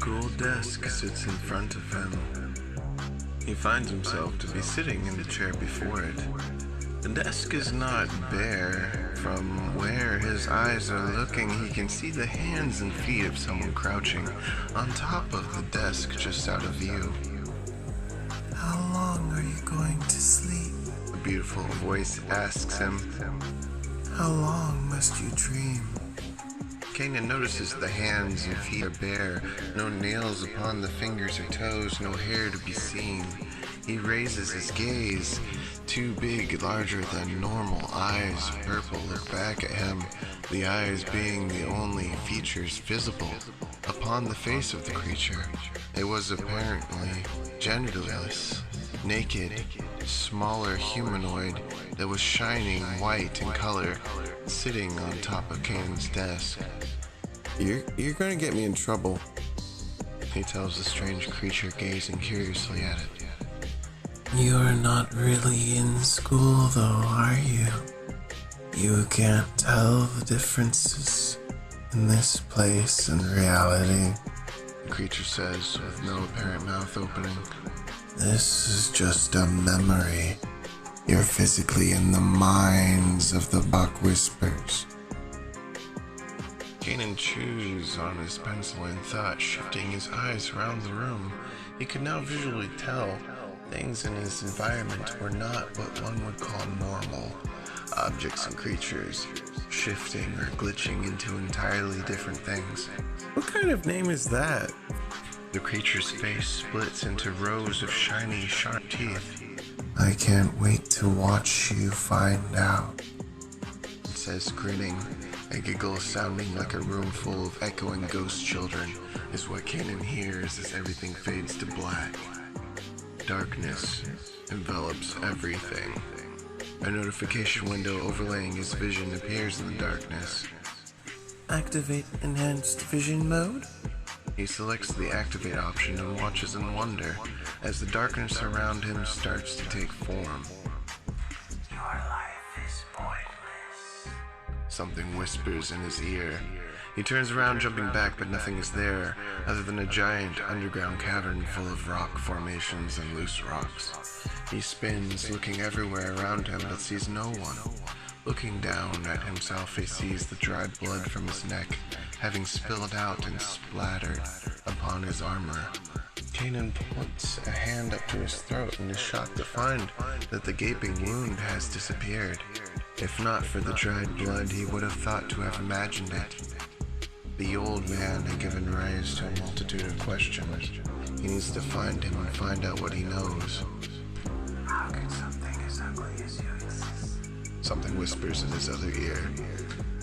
school desk sits in front of him. He finds himself to be sitting in the chair before it. The desk is not bare. From where his eyes are looking, he can see the hands and feet of someone crouching on top of the desk just out of view. How long are you going to sleep? A beautiful voice asks him. How long must you dream? Kainen notices the hands and feet are bare, no nails upon the fingers or toes, no hair to be seen. He raises his gaze. Two big, larger than normal eyes, purple, look back at him, the eyes being the only features visible upon the face of the creature. It was apparently genderless, naked, smaller humanoid that was shining white in color, sitting on top of Kainen's desk. You're gonna get me in trouble, he tells the strange creature, gazing curiously at it. You're not really in school though, are you? You can't tell the differences in this place and reality, the creature says with no apparent mouth opening. This is just a memory. You're physically in the minds of the Buck Whispers. Kainen chews on his pencil in thought, shifting his eyes around the room. He could now visually tell things in his environment were not what one would call normal. Objects and creatures shifting or glitching into entirely different things. What kind of name is that? The creature's face splits into rows of shiny, sharp teeth. I can't wait to watch you find out, it says, grinning. A giggle sounding like a room full of echoing ghost children is what Kainen hears as everything fades to black. Darkness envelops everything. A notification window overlaying his vision appears in the darkness. Activate enhanced vision mode? He selects the activate option and watches in wonder as the darkness around him starts to take form. Your life is pointless. Something whispers in his ear. He turns around, jumping back, but nothing is there other than a giant underground cavern full of rock formations and loose rocks. He spins, looking everywhere around him, but sees no one. Looking down at himself, he sees the dried blood from his neck, having spilled out and splattered upon his armor. Kainen puts a hand up to his throat and is shocked to find that the gaping wound has disappeared. If not for the dried blood, he would have thought to have imagined it. The old man had given rise to a multitude of questions. He needs to find him and find out what he knows. How could something as ugly as you exist? Something whispers in his other ear.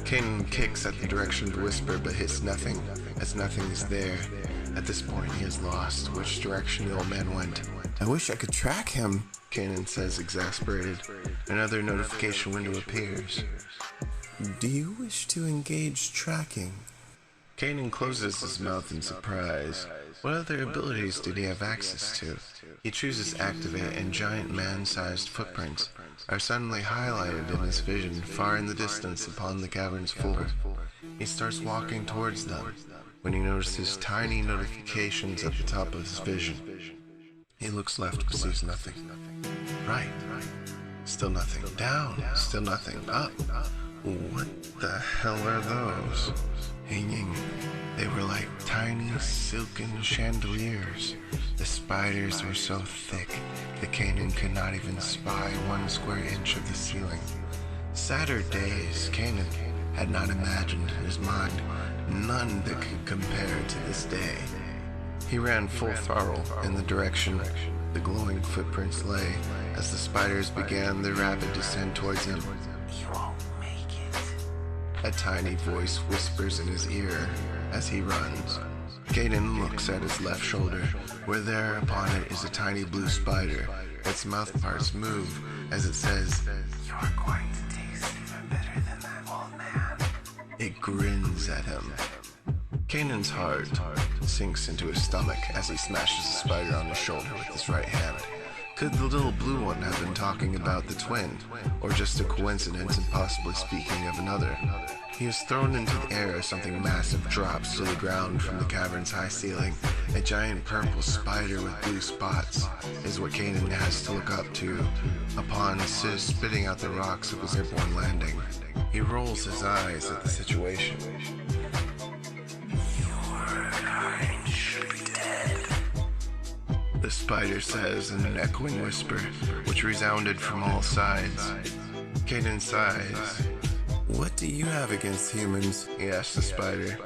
Kainen kicks at the direction of the whisper but hits nothing, as nothing is there. At this point, he is lost which direction the old man went. I wish I could track him, Kainen says, exasperated. Another notification window appears. Do you wish to engage tracking? Kainen closes his mouth in surprise. What other abilities did he have access to? He chooses activate, and giant man-sized footprints are suddenly highlighted in his vision far in the distance upon the cavern's floor. He starts walking towards them when he notices tiny notifications at the top of his vision. He looks left but sees nothing. Right. Still nothing. Down. Still nothing. Up. What the hell are those? Hanging. They were like tiny silken chandeliers. The spiders were so thick that Kainen could not even spy 1 square inch of the ceiling. Sadder days Kainen had not imagined in his mind, none that could compare to this day. He ran full throttle in the direction the glowing footprints lay as the spiders began their rapid descent towards him. You won't make it. A tiny voice whispers in his ear as he runs. Kainen looks at his left shoulder, where there upon it is a tiny blue spider. Its mouth parts move as it says, You're going to taste even better than that old man. It grins at him. Kainen's heart sinks into his stomach as he smashes the spider on his shoulder with his right hand. Could the little blue one have been talking about the twin, or just a coincidence and possibly speaking of another? He is thrown into the air as something massive drops to the ground from the cavern's high ceiling. A giant purple spider with blue spots is what Kainen has to look up to upon spitting out the rocks of his airborne landing. He rolls his eyes at the situation. Your kind should be dead. The spider says in an echoing whisper, which resounded from all sides. Kainen sighs. What do you have against humans? He asks the spider.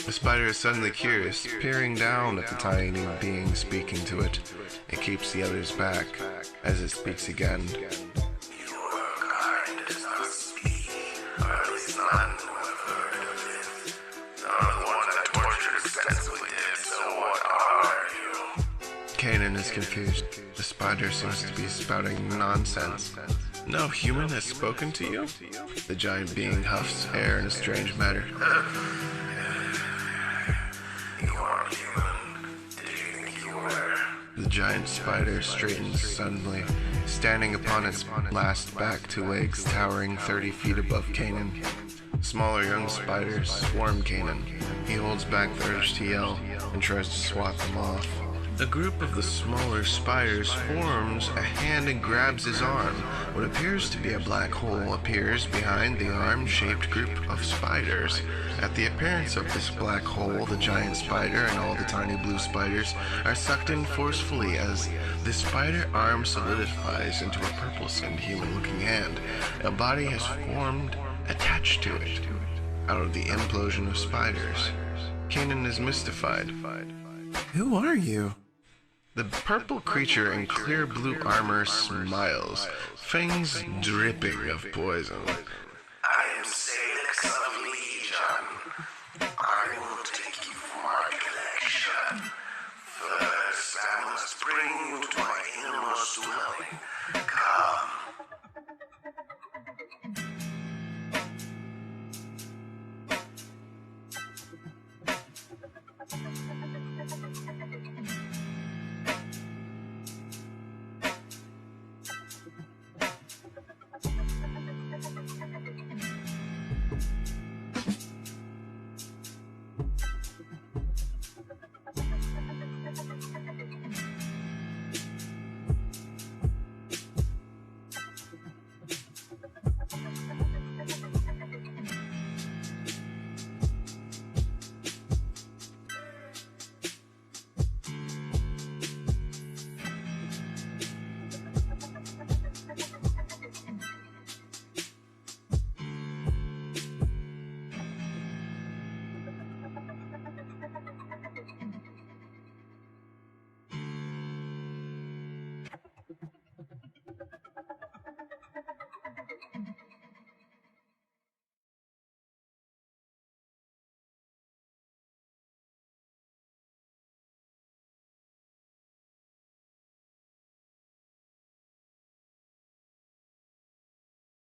The spider is suddenly curious, peering down at the tiny being speaking to it. It keeps the others back as it speaks again. Your kind does not speak, or at least none who have heard of it. None of the ones I tortured extensively did, so what are you? Kainen is confused. The spider seems to be spouting nonsense. No human has spoken to you? The giant being huffs air in a strange manner. You aren't human. Did you think you were? The giant spider straightens suddenly, standing upon its last back two legs towering 30 feet above Kainen. Smaller young spiders swarm Kainen. He holds back the urge to yell and tries to swat them off. A group of the smaller spiders forms a hand and grabs his arm. What appears to be a black hole appears behind the arm-shaped group of spiders. At the appearance of this black hole, the giant spider and all the tiny blue spiders are sucked in forcefully as the spider arm solidifies into a purple-skinned human-looking hand. A body has formed attached to it out of the implosion of spiders. Kainen is mystified. Who are you? The purple creature in clear blue armor smiles, fangs dripping of poison. I am Salix of Legion. I will take you from our collection